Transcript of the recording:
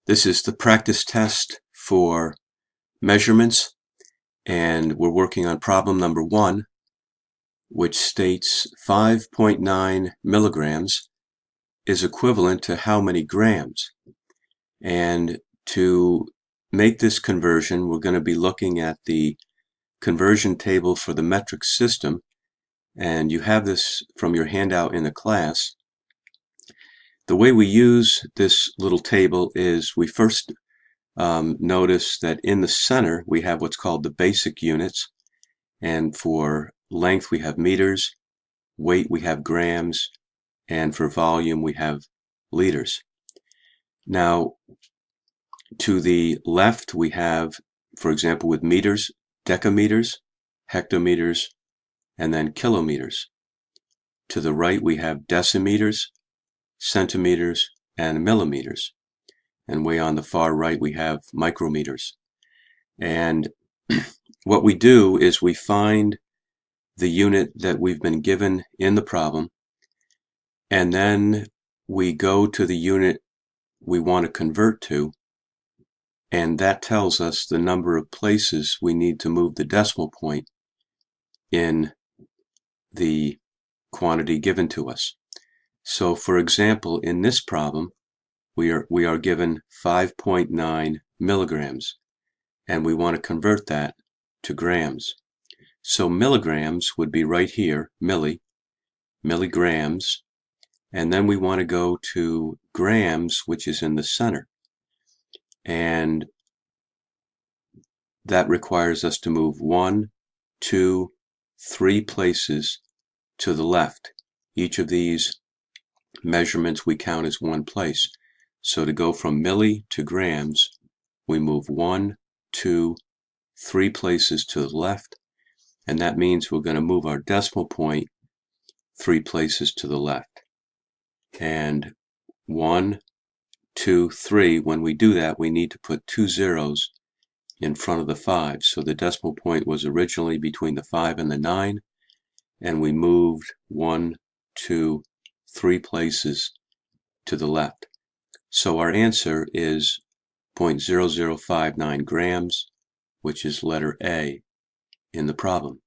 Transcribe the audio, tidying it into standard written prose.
This is the practice test for measurements, and we're working on problem number 1, which states 5.9 milligrams is equivalent to how many grams? And to make this conversion, we're going to be looking at the conversion table for the metric system, and you have this from your handout in the class. The way we use this little table is we first notice that in the center we have what's called the basic units, and for length we have meters, weight we have grams, and for volume we have liters. Now to the left we have, for example, with meters, decameters, hectometers, and then kilometers. To the right we have decimeters, centimeters, and millimeters. And way on the far right we have micrometers. And what we do is we find the unit that we've been given in the problem, and then we go to the unit we want to convert to, and that tells us the number of places we need to move the decimal point in the quantity given to us. So for example, in this problem, we are given 5.9 milligrams, and we want to convert that to grams. So milligrams would be right here, milligrams, and then we want to go to grams, which is in the center. And that requires us to move 1, 2, 3 places to the left. Each of these measurements we count as one place. So to go from milli to grams, we move 1, 2, 3 places to the left, and that means we're going to move our decimal point 3 places to the left. And 1, 2, 3, when we do that, we need to put 2 zeros in front of the 5. So the decimal point was originally between the 5 and the 9, and we moved 1, 2, 3 places to the left. So our answer is 0.0059 grams, which is letter A in the problem.